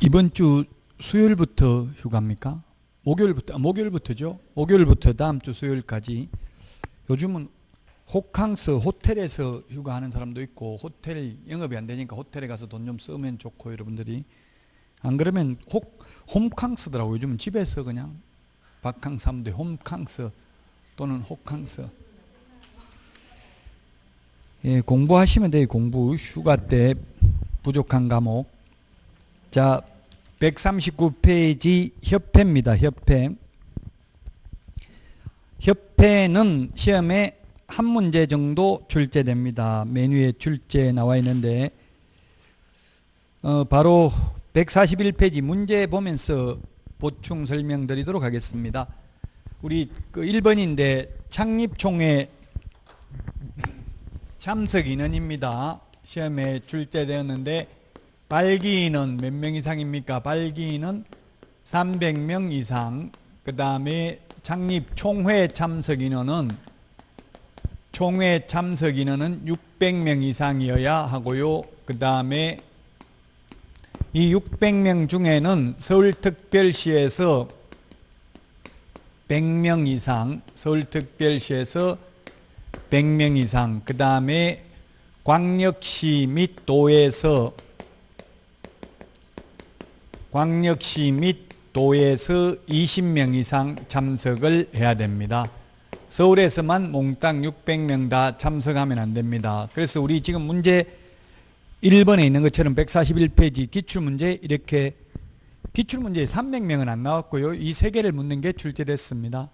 이번 주 수요일부터 휴가입니까? 목요일부터죠. 목요일부터 다음 주 수요일까지. 요즘은 호캉스 호텔에서 휴가하는 사람도 있고, 호텔 영업이 안 되니까 호텔에 가서 돈 좀 쓰면 좋고, 여러분들이 안 그러면 홈캉스더라고요. 요즘은 집에서 그냥 바캉스 하면 돼. 홈캉스 또는 호캉스. 예, 공부하시면 돼요. 공부. 휴가 때 부족한 과목. 자, 139페이지 협회입니다. 협회. 협회는 시험에 한 문제 정도 출제됩니다. 메뉴에 출제 나와 있는데, 바로 141페이지 문제 보면서 보충 설명드리도록 하겠습니다. 우리 그 1번인데 창립총회 참석 인원입니다. 시험에 출제되었는데 발기 인원 몇 명 이상입니까? 발기 인원 300명 이상. 그 다음에 창립 총회 참석 인원은 600명 이상이어야 하고요. 그 다음에 이 600명 중에는 서울특별시에서 100명 이상, 서울특별시에서 100명 이상, 그 다음에 광역시 및 도에서 20명 이상 참석을 해야 됩니다. 서울에서만 몽땅 600명 다 참석하면 안 됩니다. 그래서 우리 지금 문제 1번에 있는 것처럼 141페이지 기출문제, 이렇게 기출문제에 300명은 안 나왔고요. 이 세 개를 묻는 게 출제됐습니다.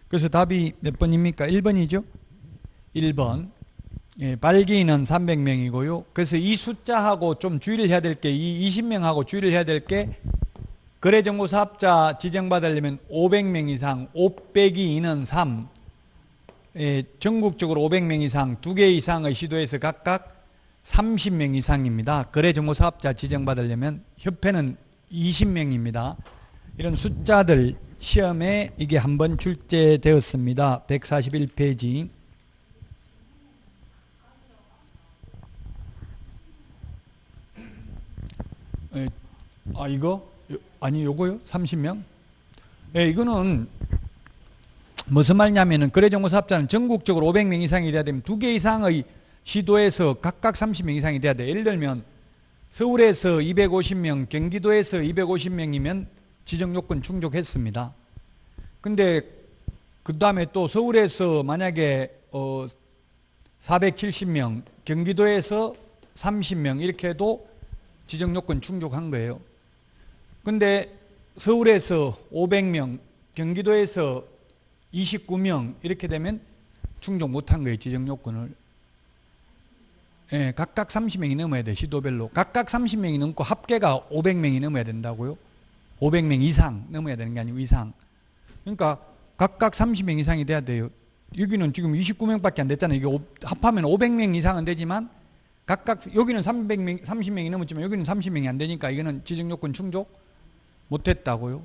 그래서 답이 몇 번입니까? 1번이죠? 1번. 예, 발기인은 300명이고요. 그래서 이 숫자하고 좀 주의를 해야 될 게, 이 20명하고 주의를 해야 될 게, 거래정보사업자 지정받으려면 500명 이상, 5 빼기 2는 3. 예, 전국적으로 500명 이상, 2개 이상의 시도에서 각각 30명 이상입니다. 거래정보사업자 지정받으려면. 협회는 20명입니다. 이런 숫자들 시험에 이게 한번 출제되었습니다. 141페이지. 이거? 아니, 요거요? 30명? 예, 이거는 무슨 말이냐면은 거래정보사업자는 전국적으로 500명 이상이 돼야 되면 2개 이상의 시도에서 각각 30명 이상이 돼야 돼. 예를 들면 서울에서 250명, 경기도에서 250명이면 지정요건 충족했습니다. 근데 그 다음에 또 서울에서 만약에 470명, 경기도에서 30명 이렇게 해도 지정요건 충족한 거예요. 근데 서울에서 500명, 경기도에서 29명 이렇게 되면 충족 못한 거예요. 지정요건을. 예, 각각 30명이 넘어야 돼. 시도별로. 각각 30명이 넘고 합계가 500명이 넘어야 된다고요. 500명 이상 넘어야 되는 게 아니고 이상. 그러니까 각각 30명 이상이 돼야 돼요. 여기는 지금 29명밖에 안 됐잖아요. 이게 합하면 500명 이상은 되지만 각각 여기는 30명이 넘었지만 여기는 30명이 안 되니까 이거는 지정요건 충족 못했다고요.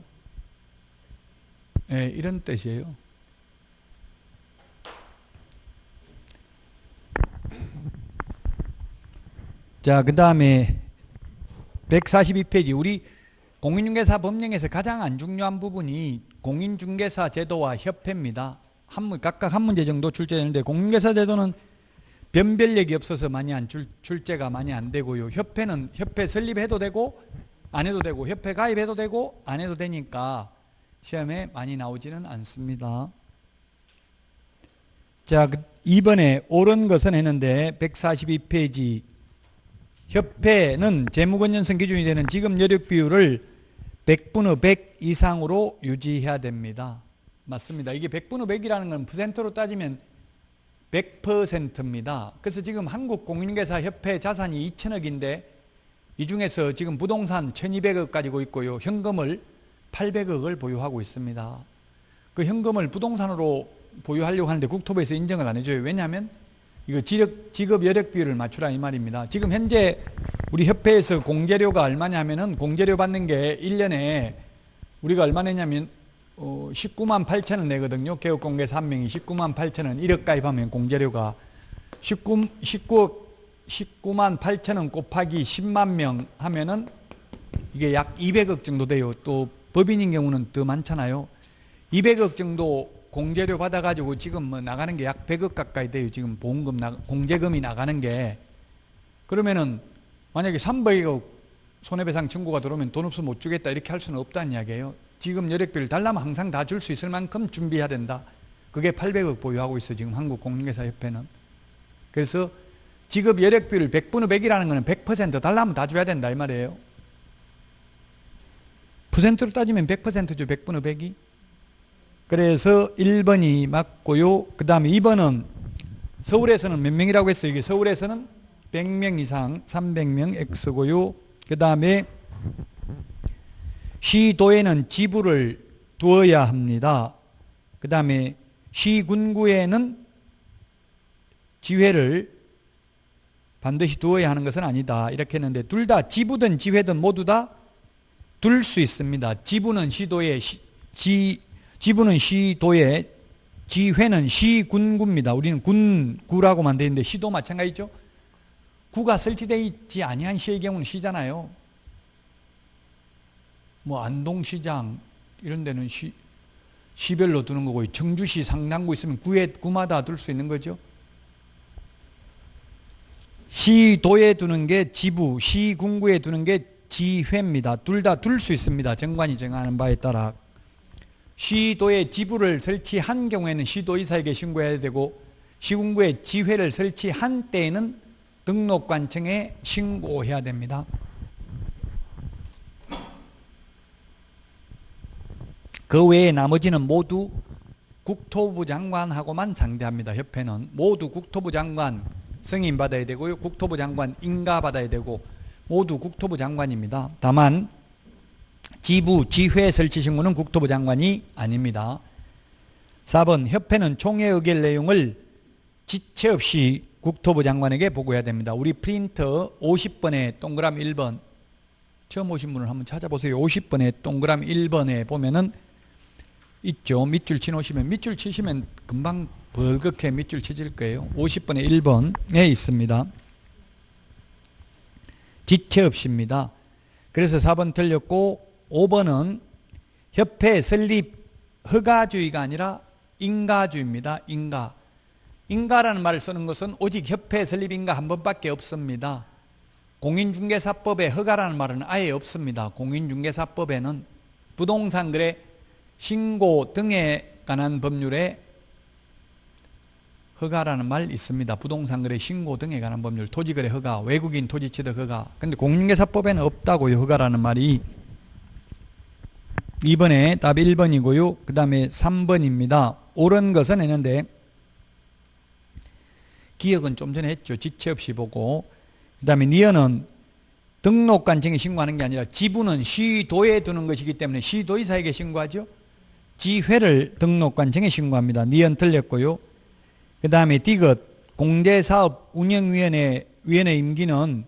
예, 이런 뜻이에요. 자, 그 다음에 142페이지. 우리 공인중개사 법령에서 가장 안 중요한 부분이 공인중개사 제도와 협회입니다. 각각 한 문제 정도 출제되는데, 공인중개사 제도는 변별력이 없어서 출제가 많이 안 되고요. 협회는 협회 설립해도 되고 안 해도 되고, 협회 가입해도 되고 안 해도 되니까 시험에 많이 나오지는 않습니다. 자, 2번에 옳은 것은 했는데 142페이지. 협회는 재무건전성 기준이 되는 지급 여력 비율을 100분의 100 이상으로 유지해야 됩니다. 맞습니다. 이게 100분의 100이라는 건 퍼센트로 따지면 100%입니다. 그래서 지금 한국공인중개사협회 자산이 2천억인데 이 중에서 지금 부동산 1200억 가지고 있고요. 현금을 800억을 보유하고 있습니다. 그 현금을 부동산으로 보유하려고 하는데 국토부에서 인정을 안 해줘요. 왜냐하면 이거 지급 여력 비율을 맞추라 이 말입니다. 지금 현재 우리 협회에서 공제료가 얼마냐 하면은 공제료 받는 게 1년에 우리가 얼마 내냐면 19만 8천 원 내거든요. 개업공개사 한 명이 19만 8천 원 1억 가입하면 공제료가 19만 8천 원 곱하기 10만 명 하면은 이게 약 200억 정도 돼요. 또 법인인 경우는 더 많잖아요. 200억 정도 공제료 받아가지고 지금 뭐 나가는 게 약 100억 가까이 돼요. 지금 보험금, 공제금이 나가는 게. 그러면은 만약에 300억 손해배상 청구가 들어오면 돈 없으면 못 주겠다 이렇게 할 수는 없다는 이야기예요. 지금 여력비를 달라면 항상 다 줄 수 있을 만큼 준비해야 된다. 그게 800억 보유하고 있어요. 지금 한국공인중개사협회는. 그래서 지급 여력비를 100분의 100이라는 거는 100% 달라면 다 줘야 된다 이 말이에요. 퍼센트로 따지면 100%죠. 100분의 100이. 그래서 1번이 맞고요. 그 다음에 2번은 서울에서는 몇 명이라고 했어요? 이게 서울에서는 100명 이상 300명 X고요. 그 다음에 시도에는 지부를 두어야 합니다. 그 다음에 시군구에는 지회를 반드시 두어야 하는 것은 아니다. 이렇게 했는데 둘 다 지부든 지회든 모두 다 둘 수 있습니다. 지부는 시도에 지부는 시도에 지회는 시군구입니다. 우리는 군구라고만 되어 있는데 시도 마찬가지죠. 구가 설치되어 있지 아니한 시의 경우는 시잖아요. 뭐 안동시장 이런 데는 시별로 두는 거고 청주시 상당구 있으면 구마다 둘 수 있는 거죠. 시도에 두는 게 지부, 시군구에 두는 게 지회입니다. 둘 다 둘 수 있습니다. 정관이 정하는 바에 따라. 시도에 지부를 설치한 경우에는 시도의사에게 신고해야 되고 시군구에 지회를 설치한 때에는 등록관청에 신고해야 됩니다. 그 외에 나머지는 모두 국토부 장관하고만 상대합니다. 협회는 모두 국토부 장관 승인 받아야 되고요. 국토부 장관 인가 받아야 되고 모두 국토부 장관입니다. 다만 지부, 지회 설치 신고는 국토부 장관이 아닙니다. 4번 협회는 총회 의결 내용을 지체 없이 국토부 장관에게 보고해야 됩니다. 우리 프린터 50번에 동그라미 1번 처음 오신 분을 한번 찾아보세요. 50번에 동그라미 1번에 보면은 있죠. 밑줄 치놓으시면 밑줄 치시면 금방 벌겋게 밑줄 치질 거예요. 50번에 1번에 있습니다. 지체 없이입니다. 그래서 4번 틀렸고 5번은 협회 설립 허가주의가 아니라 인가주의입니다. 인가. 인가라는 말을 쓰는 것은 오직 협회 설립 인가 한 번밖에 없습니다. 공인중개사법에 허가라는 말은 아예 없습니다. 공인중개사법에는 부동산 거래 신고 등에 관한 법률에 허가라는 말 있습니다. 부동산 거래 신고 등에 관한 법률, 토지거래 허가, 외국인 토지 취득 허가. 근데 공인중개사법에는 없다고요. 허가라는 말이. 2번에 답 1번이고요. 그 다음에 3번입니다. 옳은 것은 했는데 기억은 좀 전에 했죠. 지체 없이 보고. 그 다음에 니은은 등록관청에 신고하는 게 아니라 지부는 시도에 두는 것이기 때문에 시도의사에게 신고하죠. 지회를 등록관청에 신고합니다. 니은 틀렸고요. 그 다음에 디귿 공제사업 운영위원회 임기는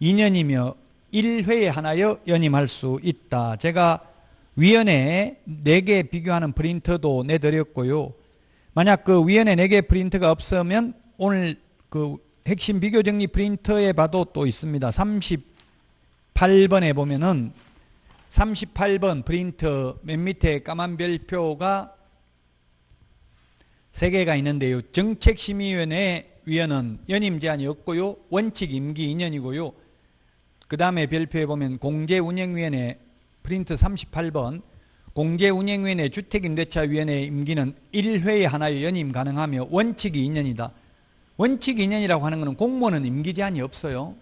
2년이며 1회에 하나여 연임할 수 있다. 제가 위원회에 4개 비교하는 프린터도 내드렸고요. 만약 그 위원회 4개 프린터가 없으면 오늘 그 핵심 비교 정리 프린터에 봐도 또 있습니다. 38번에 보면은 38번 프린터 맨 밑에 까만 별표가 3개가 있는데요. 정책심의위원회 위원은 연임 제한이 없고요. 원칙 임기 2년이고요. 그 다음에 별표에 보면 공제운영위원회 프린트 38번 공제운영위원회 주택임대차위원회 임기는 1회에 하나의 연임 가능하며 원칙이 2년이다. 원칙 2년이라고 하는 것은 공무원은 임기 제한이 없어요.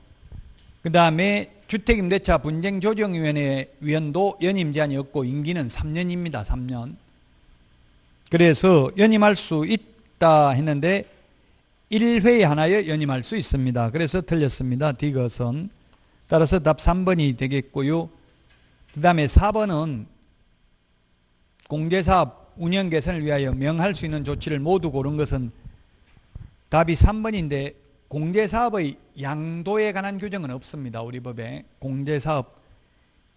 그 다음에 주택임대차 분쟁조정위원회 위원도 연임 제한이 없고 임기는 3년입니다. 3년. 그래서 연임할 수 있다 했는데 1회에 하나에 연임할 수 있습니다. 그래서 틀렸습니다. 디귿은. 따라서 답 3번이 되겠고요. 그 다음에 4번은 공제사업 운영 개선을 위하여 명할 수 있는 조치를 모두 고른 것은 답이 3번인데 공제사업의 양도에 관한 규정은 없습니다. 우리 법에. 공제사업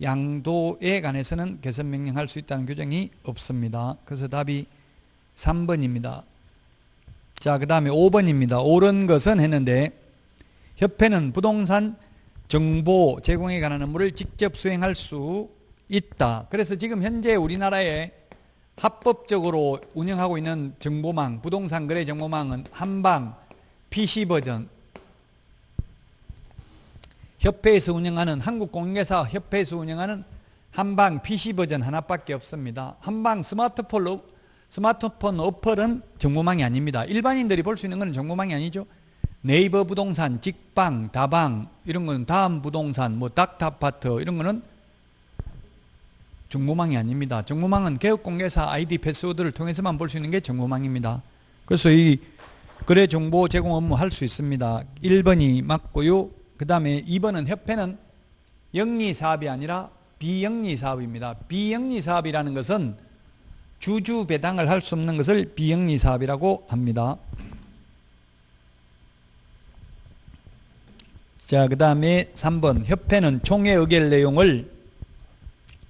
양도에 관해서는 개선 명령할 수 있다는 규정이 없습니다. 그래서 답이 3번입니다. 자, 그 다음에 5번입니다. 옳은 것은 했는데 협회는 부동산 정보 제공에 관한 업무를 직접 수행할 수 있다. 그래서 지금 현재 우리나라에 합법적으로 운영하고 있는 정보망, 부동산 거래 정보망은 한방, PC버전, 협회에서 운영하는 한국공인회사 협회에서 운영하는 한방 PC버전 하나밖에 없습니다. 한방 스마트폰 어플은 정보망이 아닙니다. 일반인들이 볼 수 있는 것은 정보망이 아니죠. 네이버 부동산, 직방, 다방 이런 거는 다음 부동산, 뭐 닥터아파트 이런 거는 정보망이 아닙니다. 정보망은 개업공개사 아이디 패스워드를 통해서만 볼 수 있는 게 정보망입니다. 그래서 이 거래 정보 제공 업무 할 수 있습니다. 1번이 맞고요. 그 다음에 2번은 협회는 영리사업이 아니라 비영리사업입니다. 비영리사업이라는 것은 주주 배당을 할 수 없는 것을 비영리사업이라고 합니다. 자, 그 다음에 3번 협회는 총회 의결 내용을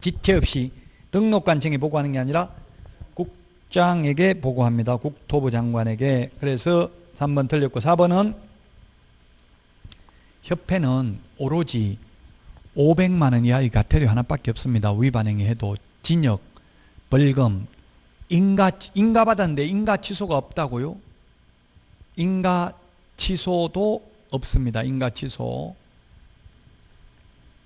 지체 없이 등록관청에 보고하는 게 아니라 국장에게 보고합니다. 국토부 장관에게. 그래서 3번 틀렸고 4번은 협회는 오로지 500만 원 이하의 과태료 하나밖에 없습니다. 위반행위 해도 징역, 벌금, 인가 받았는데 인가 취소가 없다고요? 인가 취소도 없습니다. 인가 취소.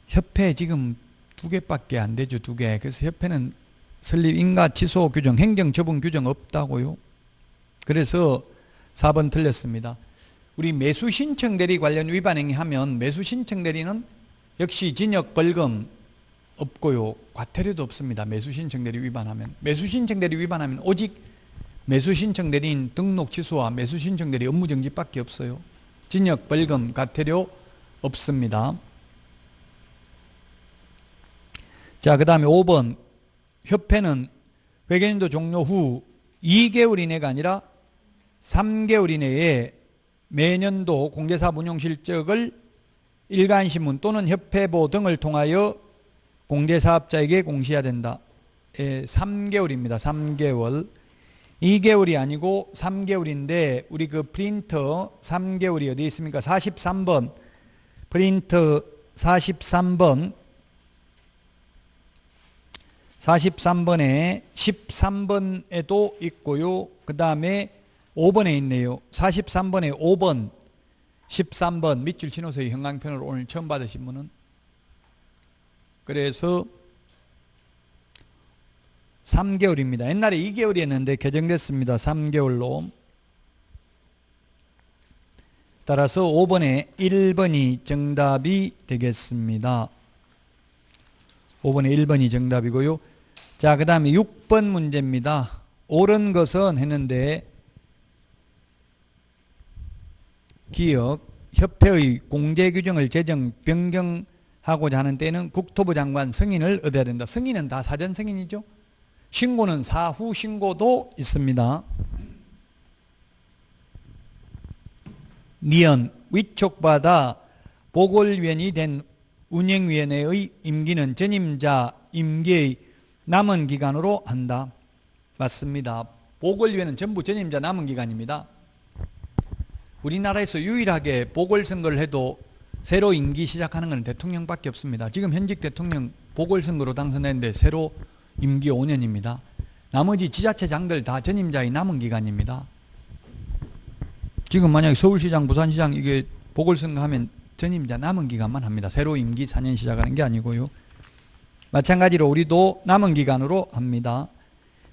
협회 지금 2개밖에 안 되죠. 2개. 그래서 협회는 설립 인가 취소 규정, 행정 처분 규정 없다고요. 그래서 4번 틀렸습니다. 우리 매수 신청 대리 관련 위반 행위하면 매수 신청 대리는 역시 징역, 벌금 없고요. 과태료도 없습니다. 매수 신청 대리 위반하면. 매수 신청 대리 위반하면 오직 매수 신청 대리인 등록 취소와 매수 신청 대리 업무 정지밖에 없어요. 징역, 벌금, 과태료 없습니다. 자, 그 다음에 5번 협회는 회계연도 종료 후 2개월 이내가 아니라 3개월 이내에 매년도 공제사업 운용 실적을 일간신문 또는 협회보 등을 통하여 공제사업자에게 공시해야 된다. 3개월입니다. 3개월. 2개월이 아니고 3개월인데 우리 그 프린터 3개월이 어디 있습니까? 43번 프린터 43번 43번에 13번에도 있고요. 그 다음에 5번에 있네요. 43번에 5번 13번 밑줄 치노서의 형광펜을 오늘 처음 받으신 분은 그래서 3개월입니다. 옛날에 2개월이었는데 개정됐습니다. 3개월로. 따라서 5번에 1번이 정답이 되겠습니다. 5번에 1번이 정답이고요. 자, 그 다음에 6번 문제입니다. 옳은 것은 했는데 기업, 협회의 공제규정을 제정, 변경하고자 하는 때는 국토부 장관 승인을 얻어야 된다. 승인은 다 사전 승인이죠. 신고는 사후 신고도 있습니다. 니은 위촉받아 보궐위원이 된 운영위원회의 임기는 전임자 임기의 남은 기간으로 한다. 맞습니다. 보궐위원회는 전부 전임자 남은 기간입니다. 우리나라에서 유일하게 보궐선거를 해도 새로 임기 시작하는 건 대통령밖에 없습니다. 지금 현직 대통령 보궐선거로 당선했는데 새로 임기 5년입니다. 나머지 지자체장들 다 전임자의 남은 기간입니다. 지금 만약에 서울시장, 부산시장 이게 보궐선거 하면 전임자 남은 기간만 합니다. 새로 임기 4년 시작하는 게 아니고요. 마찬가지로 우리도 남은 기간으로 합니다.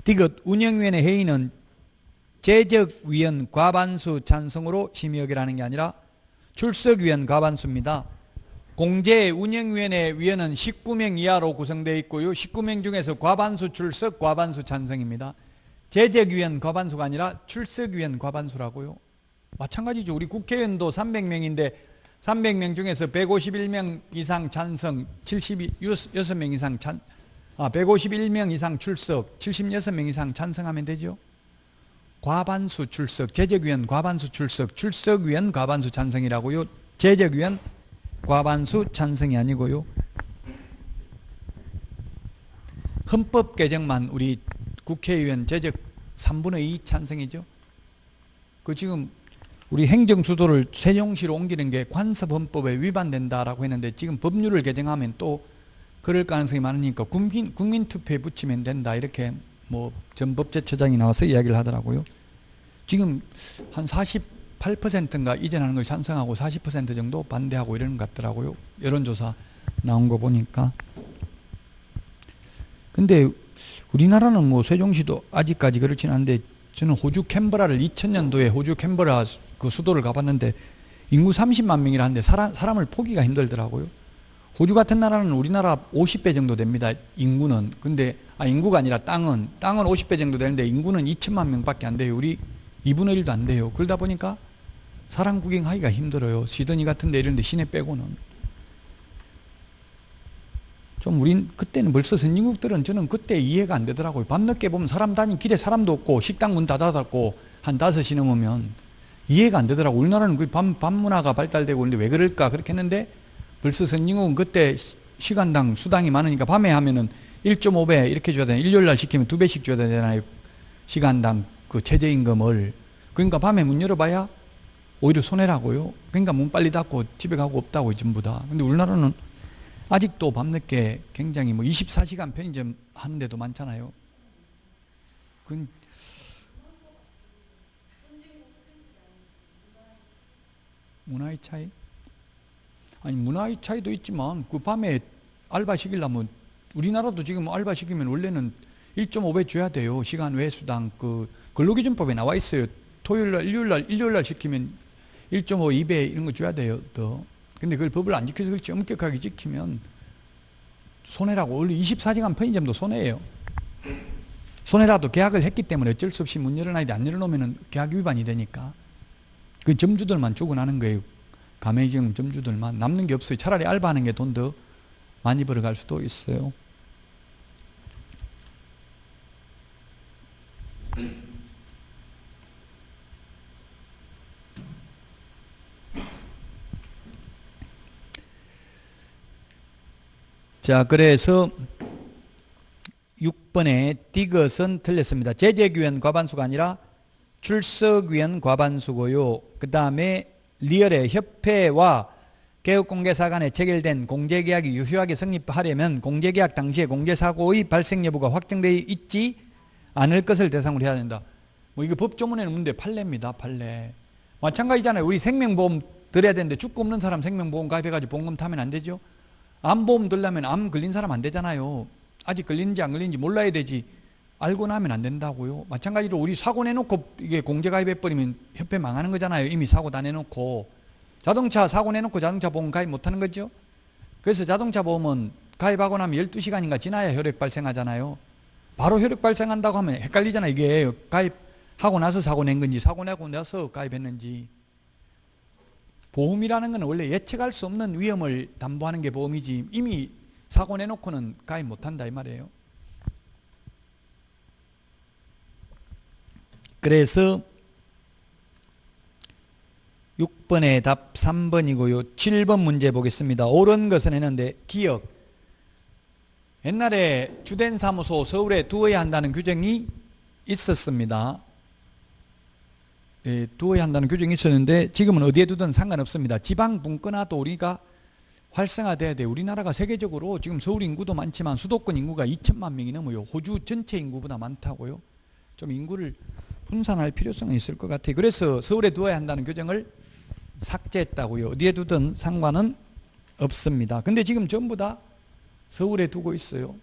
디귿 운영위원회 회의는 제적위원 과반수 찬성으로 심의하기라는 게 아니라 출석위원 과반수입니다. 공제 운영위원회 위원은 19명 이하로 구성되어 있고요. 19명 중에서 과반수 출석, 과반수 찬성입니다. 제적위원 과반수가 아니라 출석위원 과반수라고요. 마찬가지죠. 우리 국회의원도 300명인데 300명 중에서 151명 이상 찬성, 76명 이상 151명 이상 출석, 76명 이상 찬성하면 되죠. 과반수 출석, 제적위원 과반수 출석, 출석위원 과반수 찬성이라고요. 제적위원 과반수 찬성이 아니고요. 헌법 개정만 우리 국회의원 제적 3분의 2 찬성이죠. 그 지금 우리 행정수도를 세종시로 옮기는 게 관습헌법에 위반된다라고 했는데 지금 법률을 개정하면 또 그럴 가능성이 많으니까 국민투표에 붙이면 된다 이렇게 뭐 전 법제처장이 나와서 이야기를 하더라고요. 지금 한 48%인가 이전하는 걸 찬성하고 40% 정도 반대하고 이러는 것 같더라고요. 여론조사 나온 거 보니까. 근데 우리나라는 뭐 세종시도 아직까지 그렇진 않은데 저는 호주 캔버라를 2000년도에 호주 캔버라 그 수도를 가봤는데 인구 30만 명이라는데 사람을 포기가 힘들더라고요. 호주 같은 나라는 우리나라 50배 정도 됩니다. 인구는. 근데 인구가 아니라 땅은 50배 정도 되는데 인구는 2천만 명밖에 안 돼요. 우리 2분의 1도 안 돼요. 그러다 보니까 사람 구경하기가 힘들어요. 시드니 같은 데 이런 데 시내 빼고는. 좀 우린 그때는 벌써 선진국들은 저는 그때 이해가 안 되더라고요. 밤늦게 보면 사람 다니는 길에 사람도 없고 식당 문 닫아닫고 한 5시 넘으면 이해가 안 되더라고요. 우리나라는 그 밤 문화가 발달되고 그런데 왜 그럴까 그렇게 했는데 벌써 선진국은 그때 시간당 수당이 많으니까 밤에 하면은 1.5배 이렇게 줘야 되나 일요일날 시키면 2배씩 줘야 되잖아요. 시간당 그 최저임금을. 그러니까 밤에 문 열어봐야 오히려 손해라고요. 그러니까 문 빨리 닫고 집에 가고 없다고 전부 다. 근데 우리나라는 아직도 밤늦게 굉장히 뭐 24시간 편의점 하는 데도 많잖아요. 그건 문화의 차이? 아니 문화의 차이도 있지만 그 밤에 알바 시키려면 우리나라도 지금 알바 시키면 원래는 1.5배 줘야 돼요. 시간 외 수당 그 근로기준법에 나와 있어요. 토요일날 일요일날 시키면 1.5, 2배 이런 거 줘야 돼요. 더. 근데 그걸 법을 안 지켜서 그렇지 엄격하게 지키면 손해라고. 원래 24시간 편의점도 손해예요. 손해라도 계약을 했기 때문에 어쩔 수 없이 문 열어놔야 돼. 안 열어놓으면 계약 위반이 되니까. 그 점주들만 죽어나는 거예요. 가맹점 점주들만. 남는 게 없어요. 차라리 알바하는 게 돈 더 많이 벌어갈 수도 있어요. 자, 그래서 6번에 디귿은 틀렸습니다. 제재규현 과반수가 아니라 출석위원 과반수고요. 그 다음에 리얼의 협회와 개업공개사 간에 체결된 공제계약이 유효하게 성립하려면 공제계약 당시에 공제사고의 발생 여부가 확정되어 있지 않을 것을 대상으로 해야 된다. 뭐 이거 법조문에는 없는데 판례입니다. 판례. 마찬가지잖아요. 우리 생명보험 들어야 되는데 죽고 없는 사람 생명보험 가입해가지고 보험금 타면 안 되죠. 암보험 들려면 암 걸린 사람 안 되잖아요. 아직 걸리는지 안 걸리는지 몰라야 되지. 알고 나면 안 된다고요. 마찬가지로 우리 사고 내놓고 이게 공제 가입해버리면 협회 망하는 거잖아요. 이미 사고 다 내놓고. 자동차 사고 내놓고 자동차 보험 가입 못하는 거죠. 그래서 자동차 보험은 가입하고 나면 12시간인가 지나야 혈액 발생하잖아요. 바로 혈액 발생한다고 하면 헷갈리잖아요. 이게 가입하고 나서 사고 낸 건지 사고 내고 나서 가입했는지. 보험이라는 건 원래 예측할 수 없는 위험을 담보하는 게 보험이지 이미 사고 내놓고는 가입 못한다 이 말이에요. 그래서 6번의 답 3번이고요. 7번 문제 보겠습니다. 옳은 것은 했는데 기억. 옛날에 주된 사무소 서울에 두어야 한다는 규정이 있었습니다. 예, 두어야 한다는 규정이 있었는데 지금은 어디에 두든 상관없습니다. 지방 분권화도 우리가 활성화돼야 돼요. 우리나라가 세계적으로 지금 서울 인구도 많지만 수도권 인구가 2천만 명이 넘어요. 호주 전체 인구보다 많다고요. 좀 인구를 분산할 필요성이 있을 것 같아요. 그래서 서울에 두어야 한다는 규정을 삭제했다고요. 어디에 두든 상관은 없습니다. 근데 지금 전부 다 서울에 두고 있어요.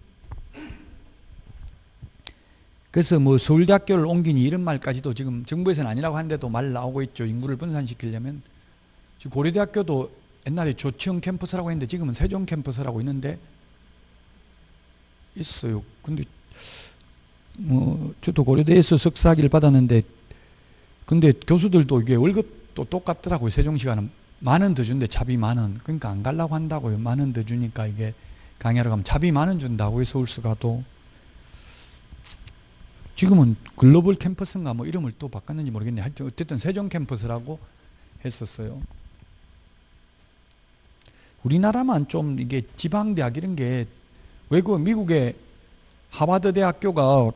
그래서 뭐 서울대학교를 옮기니 이런 말까지도 지금 정부에서는 아니라고 하는데도 말 나오고 있죠. 인구를 분산시키려면. 지금 고려대학교도 옛날에 조치원 캠퍼스라고 했는데 지금은 세종 캠퍼스라고 있는데 있어요. 근데 저도 고려대에서 석사학위를 받았는데 근데 교수들도 이게 월급도 똑같더라고요. 세종시가는 10,000원 더 준대. 차비 10,000원. 그러니까 안 가려고 한다고요. 10,000원 더 주니까 이게 강의하러 가면 차비 10,000원 준다고요. 서울서 가도. 지금은 글로벌 캠퍼스인가 뭐 이름을 또 바꿨는지 모르겠네. 하여튼 어쨌든 세종 캠퍼스라고 했었어요. 우리나라만 좀 이게 지방대학 이런 게 외국 미국의 하버드 대학교가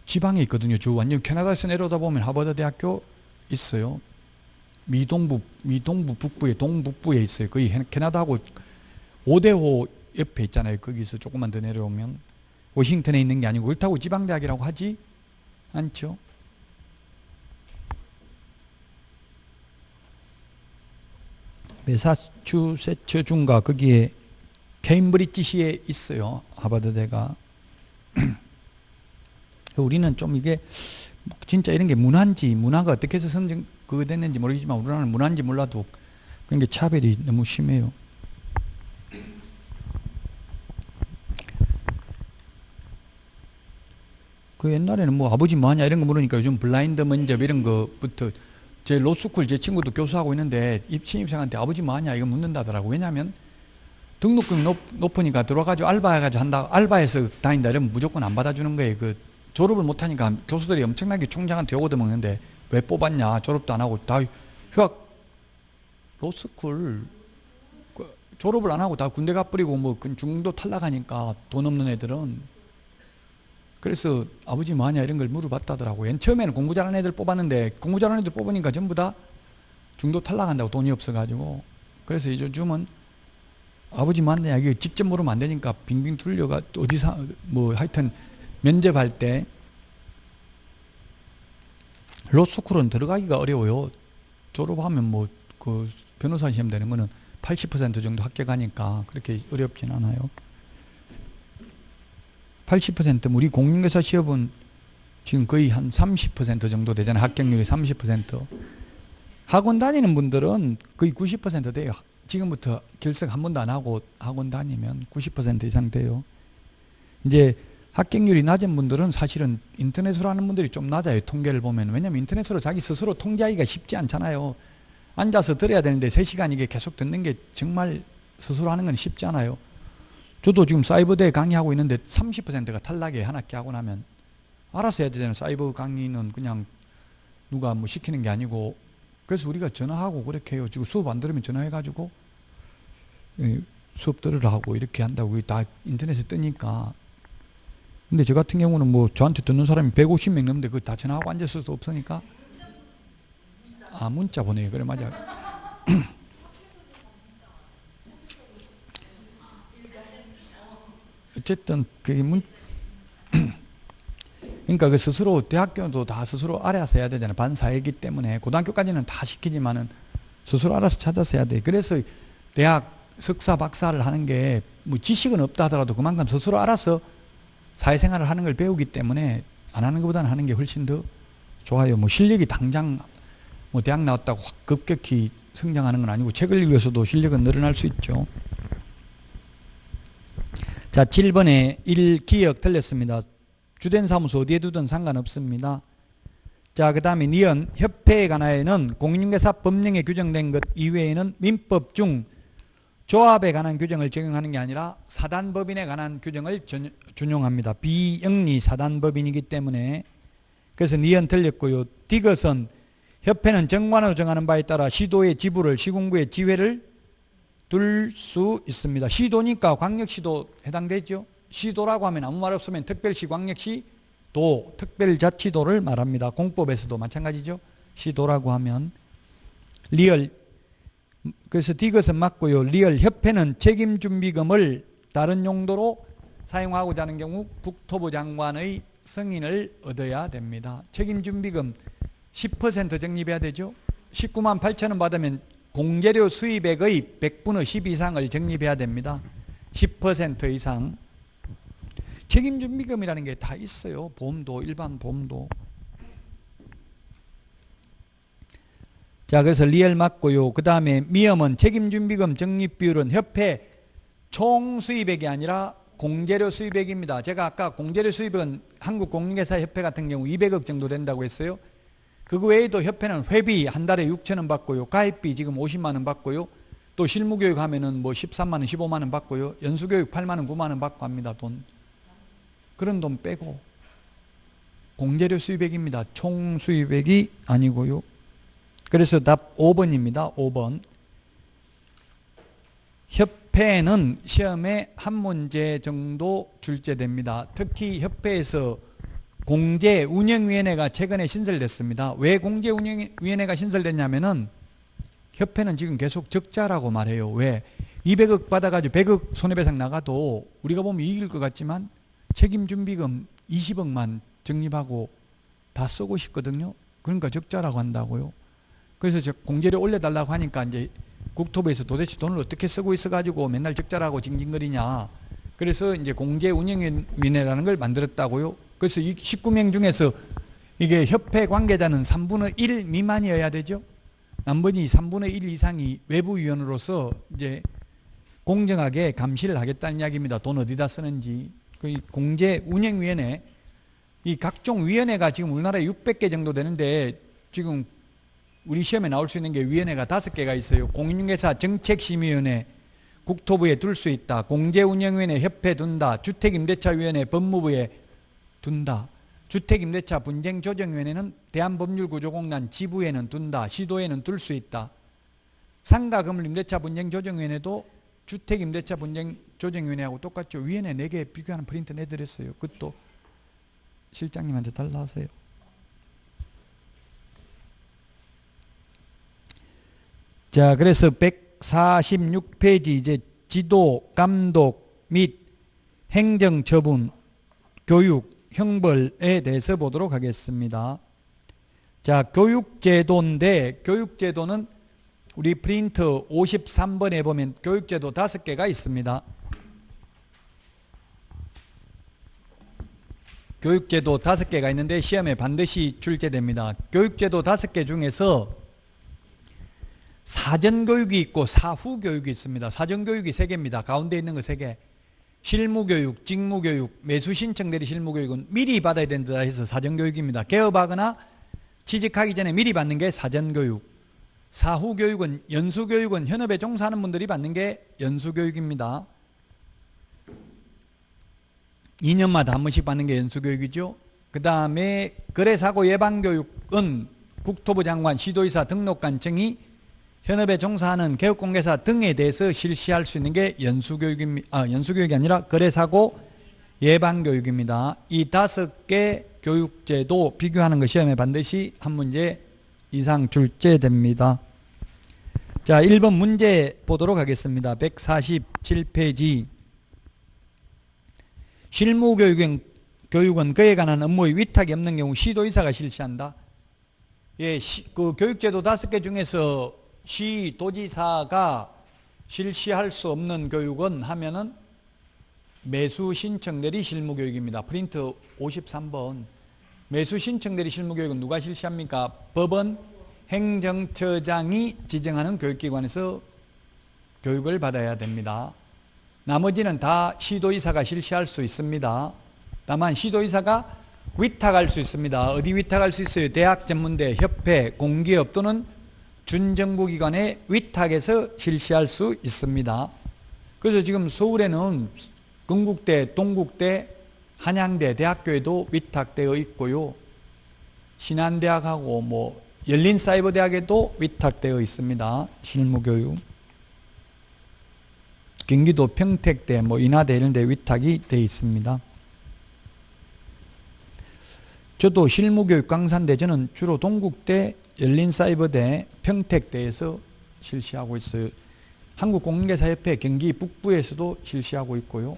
지방에 있거든요. 저 완전 캐나다에서 내려오다 보면 하버드 대학교 있어요. 미동부 북부에 동북부에 있어요. 거의 캐나다하고 오데호 옆에 있잖아요. 거기서 조금만 더 내려오면 워싱턴에 있는 게 아니고 그렇다고 지방대학이라고 하지 않죠. 매사추세츠주인가 거기에 케임브리지시에 있어요. 하버드대가. 우리는 좀 이게 진짜 이런 게 문화가 어떻게 해서 그거 됐는지 모르겠지만 우리나라는 문화인지 몰라도 그런 게 차별이 너무 심해요. 그 옛날에는 뭐 아버지 뭐하냐 이런 거 물으니까 요즘 블라인드 면접 이런 거부터 제 로스쿨 제 친구도 교수하고 있는데 신입생한테 아버지 뭐하냐 이거 묻는다더라고. 왜냐하면 등록금이 높으니까 들어와가지고 알바해가지고 한다, 알바해서 다닌다 이러면 무조건 안 받아주는 거예요. 그 졸업을 못하니까 교수들이 엄청나게 총장한테 욕을 먹는데 왜 뽑았냐, 졸업도 안 하고 다 휴학, 로스쿨 졸업을 안 하고 다 군대 가버리고 뭐 중도 탈락하니까 돈 없는 애들은. 그래서 아버지 뭐하냐 이런 걸 물어봤다더라고요. 처음에는 공부 잘하는 애들 뽑았는데 공부 잘하는 애들 뽑으니까 전부 다 중도 탈락한다고, 돈이 없어가지고. 그래서 요즘은 아버지 뭐하냐 이거 직접 물으면 안 되니까 빙빙 둘려가 어디서 뭐 하여튼 면접할 때 로스쿨은 들어가기가 어려워요. 졸업하면 뭐 그 변호사 시험 되는 거는 80% 정도 합격하니까 그렇게 어렵진 않아요. 80% 우리 공인중개사 시험은 지금 거의 한 30% 정도 되잖아요. 합격률이 30%. 학원 다니는 분들은 거의 90% 돼요. 지금부터 결석 한 번도 안 하고 학원 다니면 90% 이상 돼요. 이제 합격률이 낮은 분들은 사실은 인터넷으로 하는 분들이 좀 낮아요. 통계를 보면. 왜냐하면 인터넷으로 자기 스스로 통제하기가 쉽지 않잖아요. 앉아서 들어야 되는데 3시간 이게 계속 듣는 게 정말 스스로 하는 건 쉽지 않아요. 저도 지금 사이버대 강의하고 있는데 30%가 탈락이에요. 한 학기 하고 나면. 알아서 해야 되잖아요. 사이버 강의는 그냥 누가 뭐 시키는 게 아니고. 그래서 우리가 전화하고 그렇게 해요. 지금 수업 안 들으면 전화해가지고 수업 들으라 하고 이렇게 한다고. 다 인터넷에 뜨니까. 근데 저 같은 경우는 뭐 저한테 듣는 사람이 150명 넘는데 그거 다 전화하고 앉았을 수 없으니까. 아, 문자 보내요. 그래, 맞아. 어쨌든 그게 그러니까 그 스스로 대학교도 다 스스로 알아서 해야 되잖아요. 반사회이기 때문에. 고등학교까지는 다 시키지만은 스스로 알아서 찾아서 해야 돼. 그래서 대학 석사 박사를 하는 게 뭐 지식은 없다 하더라도 그만큼 스스로 알아서 사회생활을 하는 걸 배우기 때문에 안 하는 것보다는 하는 게 훨씬 더 좋아요. 뭐 실력이 당장 뭐 대학 나왔다고 확 급격히 성장하는 건 아니고 책을 읽어서도 실력은 늘어날 수 있죠. 자, 7번에 1 기억 틀렸습니다. 주된 사무소 어디에 두든 상관없습니다. 자, 그 다음에 니은 협회에 관하여는 공인중개사 법령에 규정된 것 이외에는 민법 중 조합에 관한 규정을 적용하는 게 아니라 사단법인에 관한 규정을 준용합니다. 비영리 사단법인이기 때문에. 그래서 니은 틀렸고요. 디귿은 협회는 정관으로 정하는 바에 따라 시도의 지부를 시군구의 지회를 둘 수 있습니다. 시도니까 광역시도 해당되죠. 시도라고 하면 아무 말 없으면 특별시, 광역시, 도, 특별자치도를 말합니다. 공법에서도 마찬가지죠. 시도라고 하면. 리얼, 그래서 디귿은 맞고요. 리얼, 협회는 책임준비금을 다른 용도로 사용하고자 하는 경우 국토부 장관의 승인을 얻어야 됩니다. 책임준비금 10% 적립해야 되죠. 19만 8천 원 받으면 공제료 수입액의 100분의 10 이상을 적립해야 됩니다. 10% 이상. 책임준비금이라는 게 다 있어요. 보험도, 일반 보험도. 자, 그래서 리얼 맞고요. 그 다음에 미음은 책임준비금 적립비율은 협회 총수입액이 아니라 공제료 수입액입니다. 제가 아까 공제료 수입은 한국공인중개사협회 같은 경우 200억 정도 된다고 했어요. 그거 외에도 협회는 회비 한 달에 6천 원 받고요. 가입비 지금 50만 원 받고요. 또 실무교육 하면은 뭐 13만 원, 15만 원 받고요. 연수교육 8만 원, 9만 원 받고 합니다. 돈. 그런 돈 빼고 공제료 수입액입니다. 총 수입액이 아니고요. 그래서 답 5번입니다. 5번. 협회는 시험에 한 문제 정도 출제됩니다. 특히 협회에서 공제운영위원회가 최근에 신설됐습니다. 왜 공제운영위원회가 신설됐냐면은 협회는 지금 계속 적자라고 말해요. 왜? 200억 받아가지고 100억 손해배상 나가도 우리가 보면 이길 것 같지만 책임준비금 20억만 적립하고 다 쓰고 싶거든요. 그러니까 적자라고 한다고요. 그래서 공제를 올려달라고 하니까 이제 국토부에서 도대체 돈을 어떻게 쓰고 있어가지고 맨날 적자라고 징징거리냐. 그래서 이제 공제운영위원회라는 걸 만들었다고요. 그래서 이 19명 중에서 이게 협회 관계자는 3분의 1 미만이어야 되죠. 나머지 3분의 1 이상이 외부위원으로서 이제 공정하게 감시를 하겠다는 이야기입니다. 돈 어디다 쓰는지. 그 공제운영위원회, 이 각종 위원회가 지금 우리나라에 600개 정도 되는데 지금 우리 시험에 나올 수 있는 게 위원회가 5개가 있어요. 공인중개사 정책심의위원회 국토부에 둘 수 있다. 공제운영위원회 협회 둔다. 주택임대차위원회 법무부에 둔다. 주택임대차 분쟁조정위원회는 대한법률구조공단 지부에는 둔다. 시도에는 둘 수 있다. 상가건물임대차 분쟁조정위원회도 주택임대차 분쟁조정위원회하고 똑같죠. 위원회 4개 비교하는 프린트 내드렸어요. 그것도 실장님한테 달라 하세요. 자, 그래서 146페이지 이제 지도, 감독 및 행정처분, 교육, 형벌에 대해서 보도록 하겠습니다. 자, 교육제도인데 교육제도는 우리 프린트 53번에 보면 교육제도 5개가 있습니다. 교육제도 5개가 있는데 시험에 반드시 출제됩니다. 교육제도 5개 중에서 사전교육이 있고 사후교육이 있습니다. 사전교육이 3개입니다. 가운데 있는 거 3개. 실무교육, 직무교육, 매수신청 대리 실무교육은 미리 받아야 된다 해서 사전교육입니다. 개업하거나 취직하기 전에 미리 받는 게 사전교육. 사후교육은 연수교육은 현업에 종사하는 분들이 받는 게 연수교육입니다. 2년마다 한 번씩 받는 게 연수교육이죠. 그 다음에 거래사고 예방교육은 국토부 장관, 시도의사 등록관청이 현업에 종사하는 개업공개사 등에 대해서 실시할 수 있는 게 연수교육입니다. 연수교육이 아니라 거래사고 예방교육입니다. 이 5개 교육제도 비교하는 거 시험에 반드시 한 문제 이상 출제됩니다. 자, 1번 문제 보도록 하겠습니다. 147페이지. 실무교육은 그에 관한 업무의 위탁이 없는 경우 시도의사가 실시한다. 예, 그 교육제도 5개 중에서 시도지사가 실시할 수 없는 교육은 하면은 매수신청대리 실무교육입니다. 프린트 53번. 매수신청대리 실무교육은 누가 실시합니까? 법원 행정처장이 지정하는 교육기관에서 교육을 받아야 됩니다. 나머지는 다 시도의사가 실시할 수 있습니다. 다만 시도의사가 위탁할 수 있습니다. 어디 위탁할 수 있어요? 대학전문대, 협회, 공기업 또는 준정부기관에 위탁해서 실시할 수 있습니다. 그래서 지금 서울에는 건국대, 동국대, 한양대, 대학교에도 위탁되어 있고요. 신한대학하고 뭐 열린사이버대학에도 위탁되어 있습니다. 실무교육. 경기도 평택대, 뭐 인하대 이런 데 위탁이 되어 있습니다. 저도 실무교육 강사인데 저는 주로 동국대, 열린사이버대, 평택대에서 실시하고 있어요. 한국공인중개사협회 경기 북부에서도 실시하고 있고요.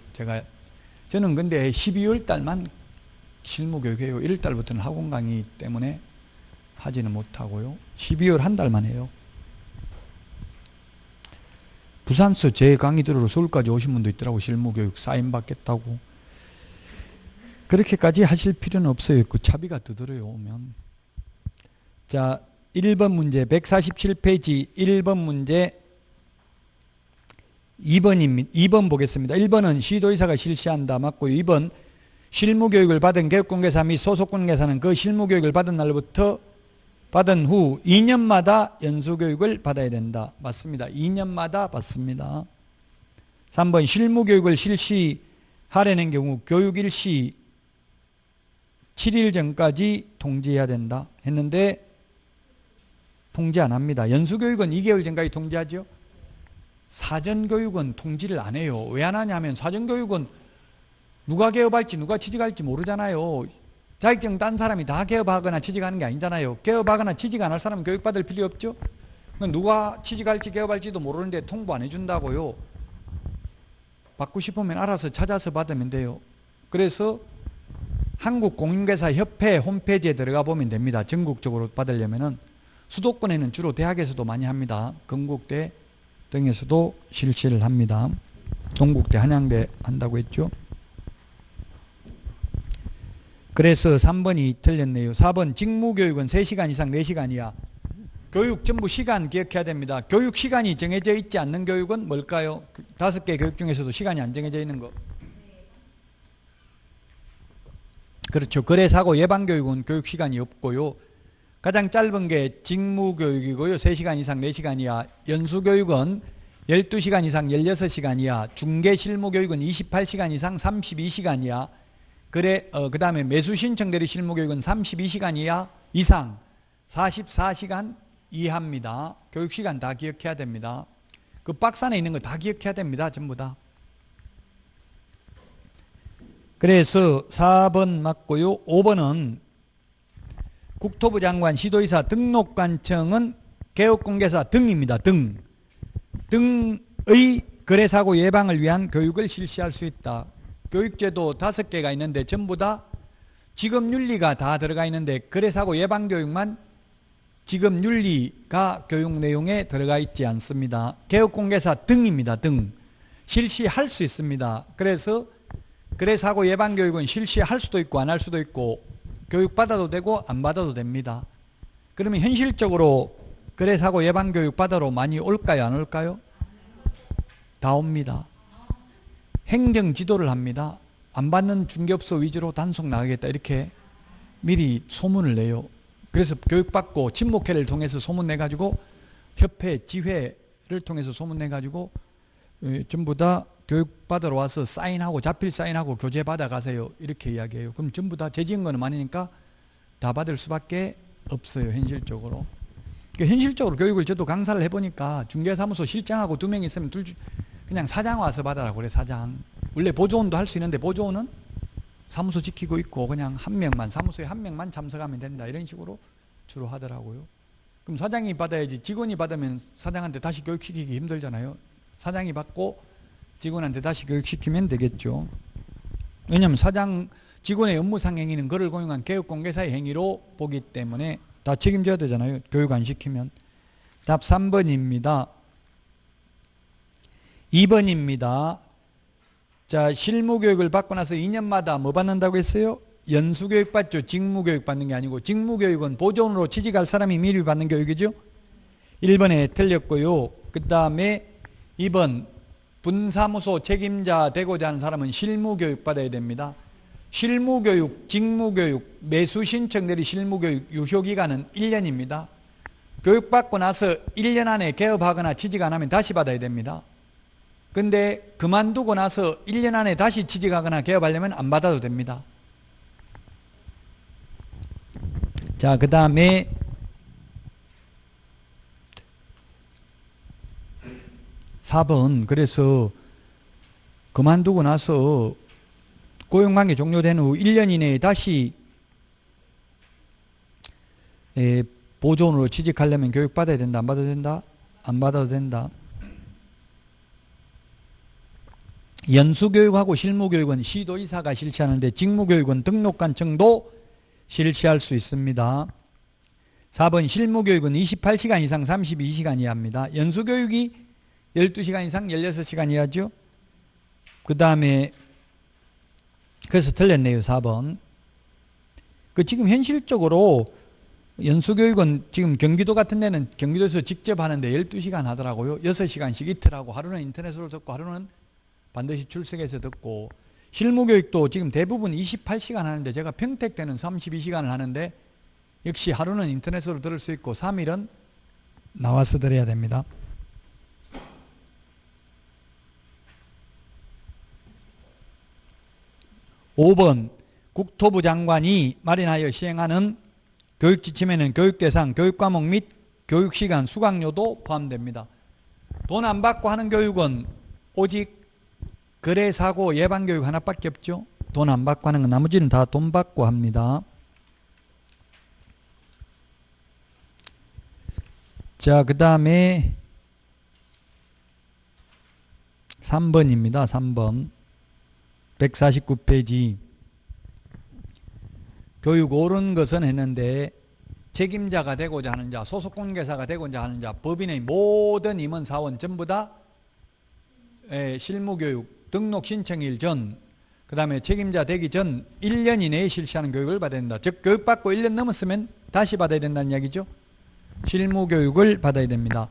저는 근데 12월 달만 실무교육해요. 1월 달부터는 학원 강의 때문에 하지는 못하고요. 12월 한 달만 해요. 부산서 제 강의 들으러 서울까지 오신 분도 있더라고. 실무교육 사인 받겠다고. 그렇게까지 하실 필요는 없어요. 그 차비가 더 들어요, 오면. 자, 1번 문제 147페이지 1번 문제 2번 보겠습니다. 1번은 시도의사가 실시한다. 맞고요. 2번 실무교육을 받은 개업공개사 및 소속공개사는 그 실무교육을 받은 날부터 받은 후 2년마다 연수교육을 받아야 된다. 맞습니다. 2년마다 받습니다. 3번 실무교육을 실시하려는 경우 교육일시 7일 전까지 통지해야 된다 했는데 통지 안 합니다. 연수교육은 2개월 전까지 통지하죠. 사전교육은 통지를 안 해요. 왜 안 하냐면 사전교육은 누가 개업할지 누가 취직할지 모르잖아요. 자격증 딴 사람이 다 개업하거나 취직하는 게 아니잖아요. 개업하거나 취직 안 할 사람은 교육받을 필요 없죠. 누가 취직할지 개업할지도 모르는데 통보 안 해준다고요. 받고 싶으면 알아서 찾아서 받으면 돼요. 그래서 한국공인중개사협회 홈페이지에 들어가 보면 됩니다. 전국적으로 받으려면은. 수도권에는 주로 대학에서도 많이 합니다. 건국대 등에서도 실시를 합니다. 동국대, 한양대 한다고 했죠. 그래서 3번이 틀렸네요. 4번 직무교육은 3시간 이상 4시간 이하. 교육 전부 시간 기억해야 됩니다. 교육 시간이 정해져 있지 않는 교육은 뭘까요? 5개 교육 중에서도 시간이 안 정해져 있는 거. 그렇죠. 거래사고 예방교육은 교육 시간이 없고요. 가장 짧은 게 직무교육이고요. 3시간 이상 4시간 이하. 연수교육은 12시간 이상 16시간 이하. 중개실무교육은 28시간 이상 32시간 이하. 그 다음에 매수신청대리 실무교육은 32시간 이하 이상 44시간 이하입니다. 교육시간 다 기억해야 됩니다. 그 박스 안에 있는 거 다 기억해야 됩니다. 전부 다. 그래서 4번 맞고요. 5번은 국토부 장관, 시도의사, 등록관청은 개업공개사 등입니다. 등의 거래사고 예방을 위한 교육을 실시할 수 있다. 교육제도 5개가 있는데 전부 다 직업윤리가 다 들어가 있는데 거래사고 예방교육만 직업윤리가 교육 내용에 들어가 있지 않습니다. 개업공개사 등입니다. 등. 실시할 수 있습니다. 그래서 거래사고 예방교육은 실시할 수도 있고 안 할 수도 있고 교육받아도 되고 안 받아도 됩니다. 그러면 현실적으로 거래사고 예방교육 받으러 많이 올까요? 안 올까요? 다 옵니다. 행정지도를 합니다. 안 받는 중개업소 위주로 단속 나가겠다 이렇게 미리 소문을 내요. 그래서 교육받고 친목회를 통해서 소문내가지고 협회, 지회를 통해서 소문내가지고 전부 다 교육받으러 와서 사인하고 자필 사인하고 교재 받아가세요 이렇게 이야기해요. 그럼 전부 다 재지은 거는 많으니까 다 받을 수밖에 없어요. 현실적으로. 현실적으로 교육을 저도 강사를 해보니까 중개사무소 실장하고 2명 있으면 그냥 사장 와서 받아라 그래. 사장. 원래 보조원도 할 수 있는데 보조원은 사무소 지키고 있고 그냥 한 명만 사무소에 한 명만 참석하면 된다 이런 식으로 주로 하더라고요. 그럼 사장이 받아야지. 직원이 받으면 사장한테 다시 교육시키기 힘들잖아요. 사장이 받고 직원한테 다시 교육시키면 되겠죠. 왜냐하면 직원의 업무상 행위는 그를 공용한 개업공개사의 행위로 보기 때문에 다 책임져야 되잖아요. 교육 안 시키면. 답 3번입니다. 2번입니다. 자, 실무교육을 받고 나서 2년마다 뭐 받는다고 했어요? 연수교육 받죠. 직무교육 받는 게 아니고 직무교육은 보조원으로 취직할 사람이 미리 받는 교육이죠. 1번에 틀렸고요. 그 다음에 2번 분사무소 책임자 되고자 하는 사람은 실무교육 받아야 됩니다. 실무교육, 직무교육, 매수신청 내리 실무교육 유효기간은 1년입니다. 교육받고 나서 1년 안에 개업하거나 취직 안 하면 다시 받아야 됩니다. 근데 그만두고 나서 1년 안에 다시 취직하거나 개업하려면 안 받아도 됩니다. 자, 그 다음에 4번. 그래서 그만두고 나서 고용관계 종료된 후 1년 이내에 다시 보조원으로 취직하려면 교육받아야 된다. 안 받아도 된다? 안 받아도 된다. 연수교육하고 실무교육은 시도의사가 실시하는데 직무교육은 등록관청도 실시할 수 있습니다. 4번 실무교육은 28시간 이상 32시간 이하입니다. 연수교육이 12시간 이상 16시간 이하죠. 그 다음에 그래서 틀렸네요. 4번. 지금 현실적으로 연수교육은 지금 경기도 같은 데는 경기도에서 직접 하는데 12시간 하더라고요. 6시간씩 이틀하고 하루는 인터넷으로 듣고 하루는 반드시 출석해서 듣고 실무교육도 지금 대부분 28시간 하는데 제가 평택 때는 32시간을 하는데 역시 하루는 인터넷으로 들을 수 있고 3일은 나와서 들어야 됩니다. (5번) 국토부 장관이 마련하여 시행하는 교육지침에는 교육대상, 교육과목 및 교육시간, 수강료도 포함됩니다. 돈 안 받고 하는 교육은 오직 거래사고 예방교육 하나밖에 없죠. 돈 안 받고 하는 건 나머지는 다 돈 받고 합니다. 자, 그 다음에 3번입니다. 3번. 149페이지. 교육 옳은 것은 했는데 책임자가 되고자 하는 자, 소속공개사가 되고자 하는 자, 법인의 모든 임원사원 전부 다 실무교육 등록 신청일 전, 그 다음에 책임자 되기 전 1년 이내에 실시하는 교육을 받아야 된다. 즉 교육받고 1년 넘었으면 다시 받아야 된다는 이야기죠. 실무교육을 받아야 됩니다.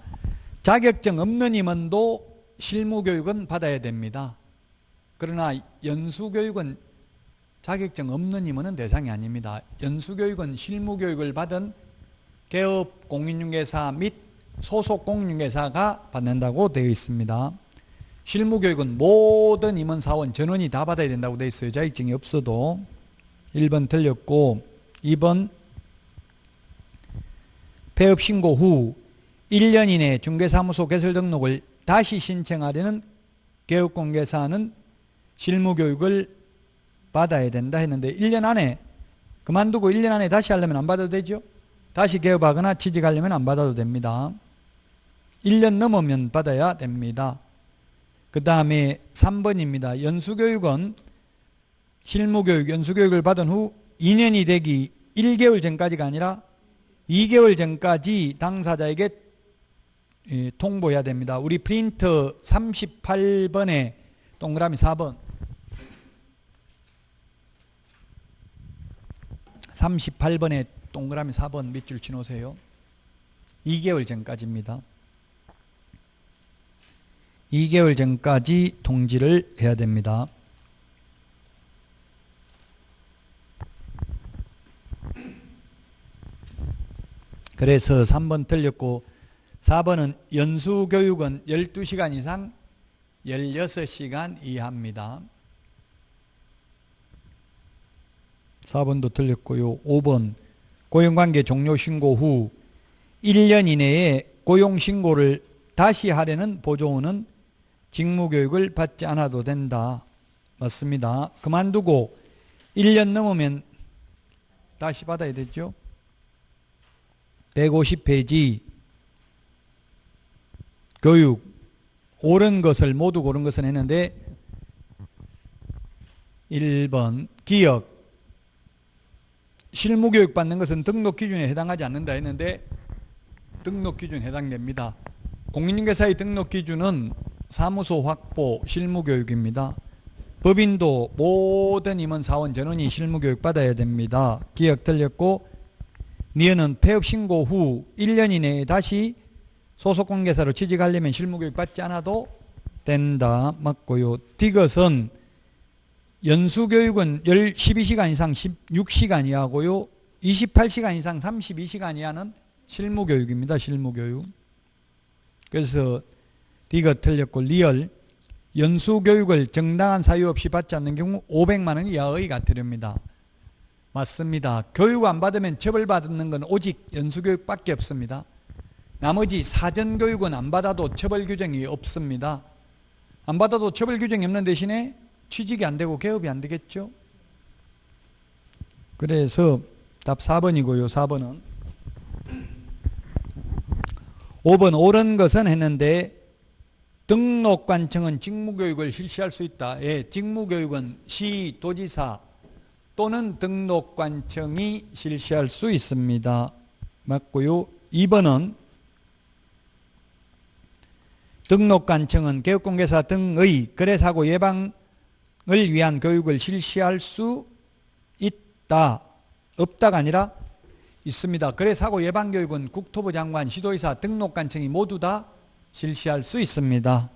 자격증 없는 임원도 실무교육은 받아야 됩니다. 그러나 연수교육은 자격증 없는 임원은 대상이 아닙니다. 연수교육은 실무교육을 받은 개업 공인중개사 및 소속 공인중개사가 받는다고 되어 있습니다. 실무교육은 모든 임원사원 전원이 다 받아야 된다고 되어 있어요. 자격증이 없어도. 1번 틀렸고, 2번 폐업 신고 후 1년 이내에 중개사무소 개설 등록을 다시 신청하려는 개업공개사는 실무교육을 받아야 된다 했는데 1년 안에 그만두고 1년 안에 다시 하려면 안 받아도 되죠. 다시 개업하거나 취직하려면 안 받아도 됩니다. 1년 넘으면 받아야 됩니다. 그 다음에 3번입니다. 연수교육은 실무교육, 연수교육을 받은 후 2년이 되기 1개월 전까지가 아니라 2개월 전까지 당사자에게 통보해야 됩니다. 우리 프린터 38번에 동그라미 4번 38번에 동그라미 4번 밑줄 치놓으세요. 2개월 전까지입니다. 2개월 전까지 통지를 해야 됩니다. 그래서 3번 틀렸고 4번은 연수교육은 12시간 이상 16시간 이하입니다. 4번도 틀렸고요. 5번 고용관계 종료 신고 후 1년 이내에 고용신고를 다시 하려는 보조원은 직무교육을 받지 않아도 된다. 맞습니다. 그만두고 1년 넘으면 다시 받아야 되죠. 150페이지 교육 옳은 것을 모두 옳은 것은 했는데 1번 기억 실무교육 받는 것은 등록기준에 해당하지 않는다 했는데 등록기준에 해당됩니다. 공인중개사의 등록기준은 사무소 확보 실무교육입니다. 법인도 모든 임원사원 전원이 실무교육 받아야 됩니다. 기억 틀렸고 니은은 폐업신고 후 1년 이내에 다시 소속공개사로 취직하려면 실무교육 받지 않아도 된다. 맞고요. 디귿은 연수교육은 12시간 이상 16시간 이하고요. 28시간 이상 32시간 이하는 실무교육입니다. 실무교육. 그래서 디귿 틀렸고 리얼 연수교육을 정당한 사유 없이 받지 않는 경우 500만 원 이하의 과태료입니다. 맞습니다. 교육 안 받으면 처벌받는 건 오직 연수교육밖에 없습니다. 나머지 사전교육은 안 받아도 처벌 규정이 없습니다. 안 받아도 처벌 규정이 없는 대신에 취직이 안 되고 개업이 안 되겠죠. 그래서 답 4번이고요. 4번은 5번 옳은 것은 했는데 등록관청은 직무교육을 실시할 수 있다. 예, 직무교육은 시, 도지사 또는 등록관청이 실시할 수 있습니다. 맞고요. 2번은 등록관청은 개업공개사 등의 거래사고 예방을 위한 교육을 실시할 수 있다. 없다가 아니라 있습니다. 거래사고 예방교육은 국토부 장관, 시도의사, 등록관청이 모두 다 실시할 수 있습니다.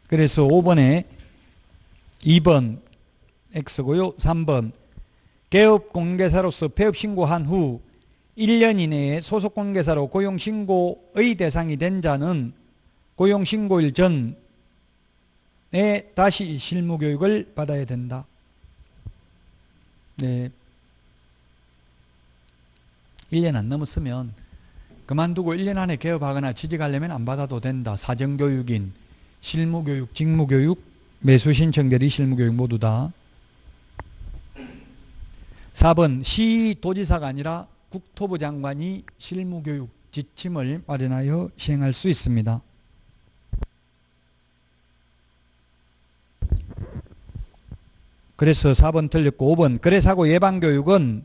그래서 5번에 2번 X고요. 3번 개업공개사로서 폐업신고한 후 1년 이내에 소속공개사로 고용신고의 대상이 된 자는 고용신고일 전에 다시 실무교육을 받아야 된다. 네. 1년 안 넘었으면 그만두고 1년 안에 개업하거나 취직하려면 안 받아도 된다. 사정교육인, 실무교육, 직무교육, 매수신청결의 실무교육 모두 다. 4번 시도지사가 아니라 국토부 장관이 실무교육, 지침을 마련하여 시행할 수 있습니다. 그래서 4번 틀렸고 5번 거래사고 예방교육은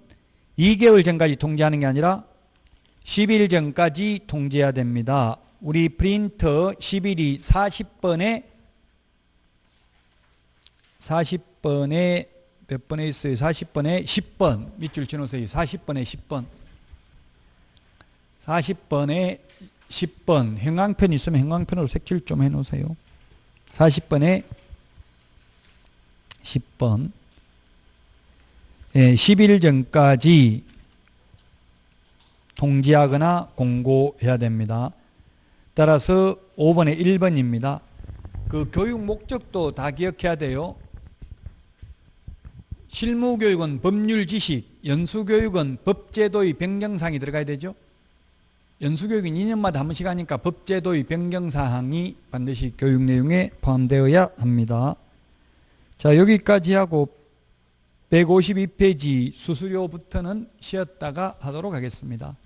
2개월 전까지 통지하는 게 아니라 10일 전까지 통지해야 됩니다. 우리 프린터 10일이 40번에 몇 번에 있어요? 40번에 10번 밑줄 쳐놓으세요. 40번에 10번 40번에 10번 형광펜 있으면 형광펜으로 색칠 좀 해놓으세요. 40번에 10번 10일 전까지 통지하거나 공고해야 됩니다. 따라서 5번에 1번입니다. 그 교육 목적도 다 기억해야 돼요. 실무교육은 법률 지식, 연수교육은 법제도의 변경사항이 들어가야 되죠. 연수교육은 2년마다 한 번씩 하니까 법제도의 변경사항이 반드시 교육 내용에 포함되어야 합니다. 자, 여기까지 하고 152페이지 수수료부터는 쉬었다가 하도록 하겠습니다.